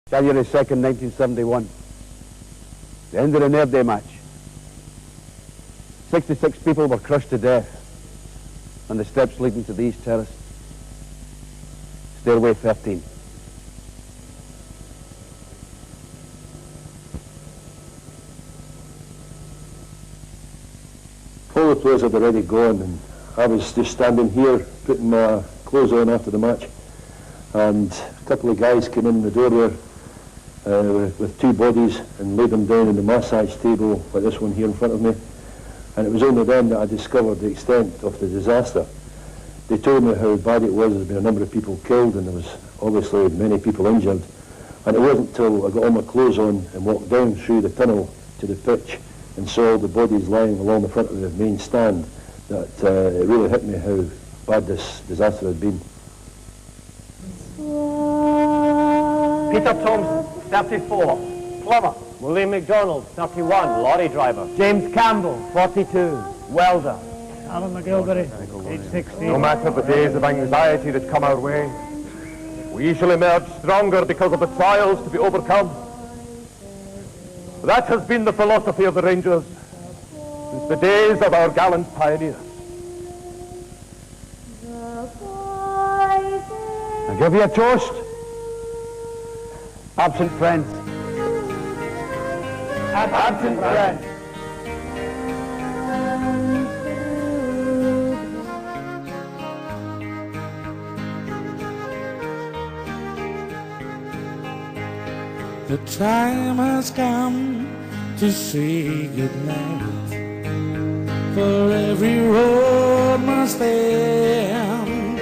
January 2nd, 1971. The end of the Nerve Day match. 66 people were crushed to death on the steps leading to the East Terrace. Stairway 13. All the players had already gone, and I was just standing here putting my clothes on after the match, and a couple of guys came in the door there with two bodies and laid them down on the massage table like this one here in front of me, and it was only then that I discovered the extent of the disaster. They told me how bad it was. There'd been a number of people killed, and there was obviously many people injured, and it wasn't until I got all my clothes on and walked down through the tunnel to the pitch and saw all the bodies lying along the front of the main stand that it really hit me how bad this disaster had been. Peter Thompson, 34, plumber. William MacDonald, 31, lorry driver. James Campbell, 42, welder. Alan McGilvery, age 16. No matter the days of anxiety that come our way, we shall emerge stronger because of the trials to be overcome. That has been the philosophy of the Rangers since the days of our gallant pioneers. I give you a toast. Absent friends. Absent friends. The time has come to say goodnight, for every road must end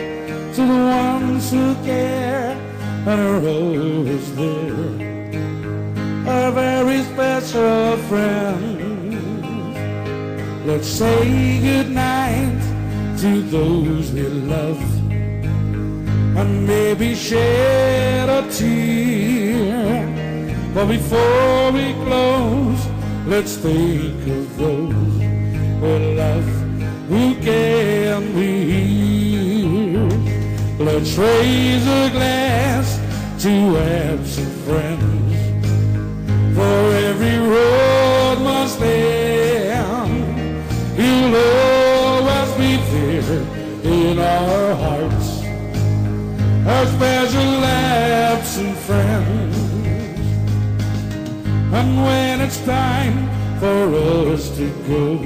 to the ones who care and are always there, our very special friends. Let's say goodnight to those we love, and maybe shed a tear. But before we close, let's think of those who love, who can be here. Let's raise a glass to absent friends, for every road must end. You'll always be there in our hearts, our special absent friends. And when it's time for us to go,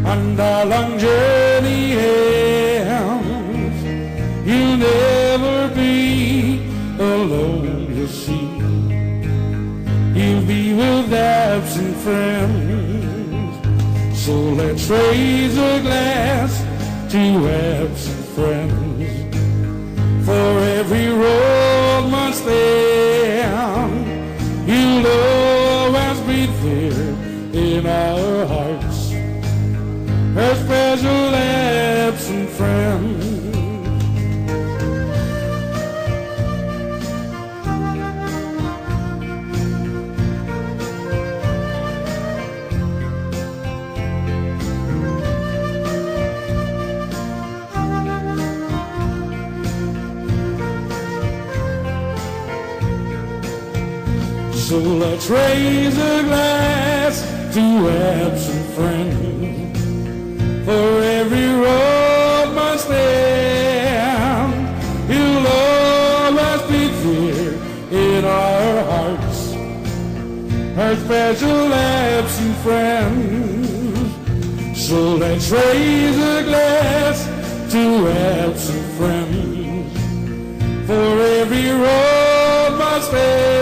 and our long journey ends, you'll never be alone, you see. You'll be with absent friends. So let's raise a glass to absent friends, for every road must end. You'll always be there in our hearts, a special absent friend. So let's raise a glass to absent friends, for every road must end. You'll always be there in our hearts, our special absent friends. So let's raise a glass to absent friends, for every road must end.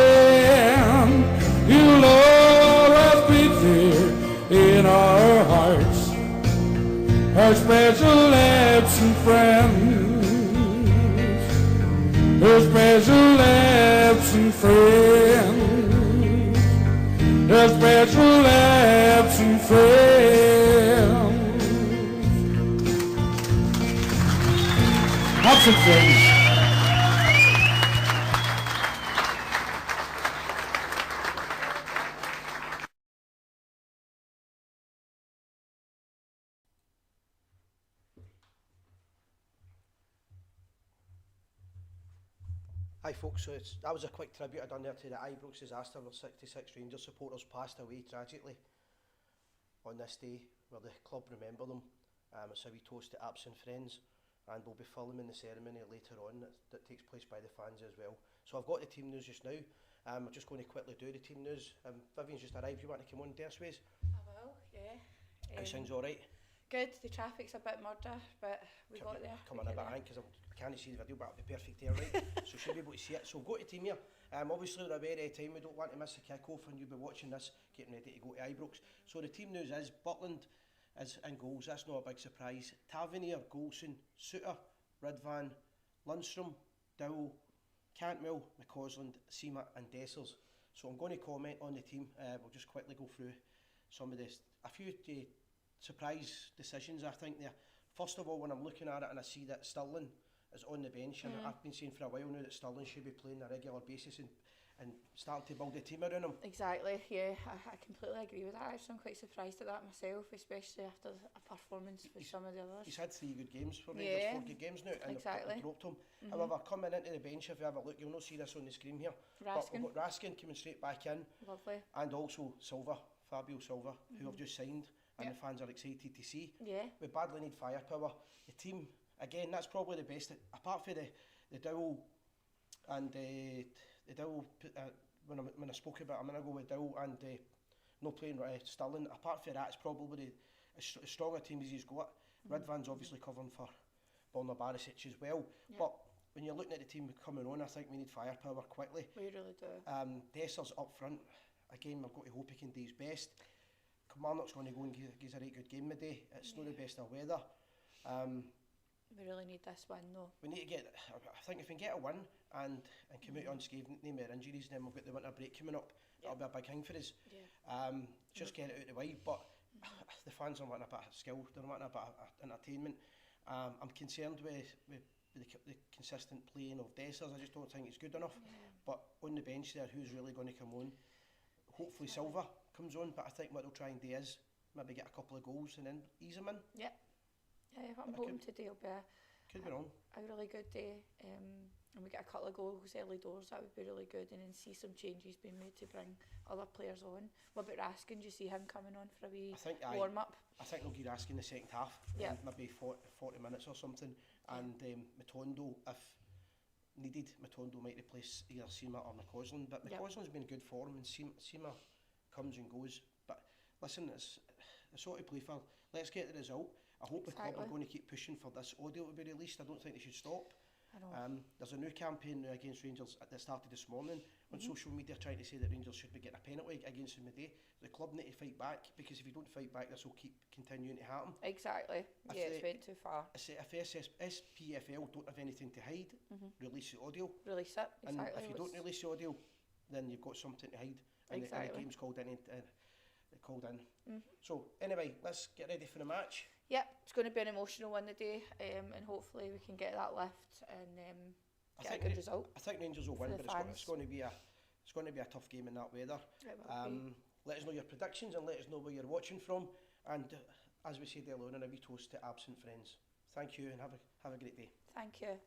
You'll always be there in our hearts, our special absent friends, our special absent friends, our special absent friends. Absent friends. Hi folks, so that was a quick tribute I done there to the Ibrox disaster where 66 Rangers supporters passed away tragically on this day, where the club remember them. It's a wee toast to absent friends, and we'll be filming the ceremony later on that takes place by the fans as well. So I've got the team news just now. I'm just going to quickly do the team news. Vivian's just arrived. You want to come on, Dersways? I will, yeah. How's things all right? Good, the traffic's a bit murder, but we got there. Come on a bit hang, because I can't see the video, but I'll be perfect here, right? So should be able to see it. So go to team here. Obviously we're aware of time, we don't want to miss the kick-off, and you'll be watching this, getting ready to go to Ibrox. So the team news is Butland is in goals, that's not a big surprise. Tavernier, Golson, Suter, Ridvan, Lundstrom, Dowell, Cantwell, McCausland, Seema and Dessers. So I'm going to comment on the team. We'll just quickly go through some of this. A few surprise decisions, I think, there. First of all, when I'm looking at it and I see that Stirling is on the bench, and I've been saying for a while now that Stirling should be playing on a regular basis and starting to build a team around him. Exactly, yeah, I completely agree with that. Actually, I'm quite surprised at that myself, especially after a performance with some of the others. He's had 3 good games for Rangers, 4 good games now, and they've dropped him. However, coming into the bench, if you have a look, you'll not see this on the screen here. But we've got Raskin coming straight back in. Lovely. And also Silva, Fabio Silva, who have just signed, and the fans are excited to see. Yeah. We badly need firepower. The team, again, that's probably the best, apart from the Dowell and the Dowell, when I spoke about it, I'm going to go with Dowell and no playing Stirling. Apart from that, it's probably as strong a team as he's got. Ridvan's obviously covering for Borna Barisic as well. But when you're looking at the team coming on, I think we need firepower quickly. We really do. Dessers up front. Again, we've got to hope he can do his best. Kilmarnock's going to go and give a right good game today. It's not the best of weather. We really need this win though. We need to get, I think if we can get a win and come out unscathed, no more injuries, then we've got the winter break coming up. That'll be a big thing for us. Just get it out of the way, but the fans are wanting a bit of skill, they're wanting a bit of entertainment. I'm concerned with the consistent playing of Dessers. I just don't think it's good enough. But on the bench there, who's really going to come on? Hopefully Silva comes on, but I think what they'll try and do is maybe get a couple of goals and then ease them in. Yeah, I'm hoping today will be could be wrong. A really good day, and we get a couple of goals early doors. That would be really good, and then see some changes being made to bring other players on. What about Raskin? Do you see him coming on for a wee warm up? I think they'll give Raskin the second half, maybe 40 minutes or something, and Matondo, if needed, Matondo might replace either Seema or McCausland, but McCausland's been in good form and Seema comes and goes. But listen, it's sort of play for, let's get the result. I hope the club are going to keep pushing for this audio to be released. I don't think they should stop. There's a new campaign now against Rangers that started this morning on social media trying to say that Rangers should be getting a penalty against them today. The club need to fight back, because if you don't fight back, this will keep continuing to happen. Exactly. It's went too far. I say if SPFL don't have anything to hide, release the audio. Release it, exactly. And if you don't release the audio, then you've got something to hide. And the game's called in. So anyway, let's get ready for the match. Yep, it's going to be an emotional one today, and hopefully we can get that lift and get a good result. I think Rangers will win, but it's going to be a tough game in that weather. Let us know your predictions and let us know where you're watching from. And as we said earlier on, a wee toast to absent friends. Thank you and have a great day. Thank you.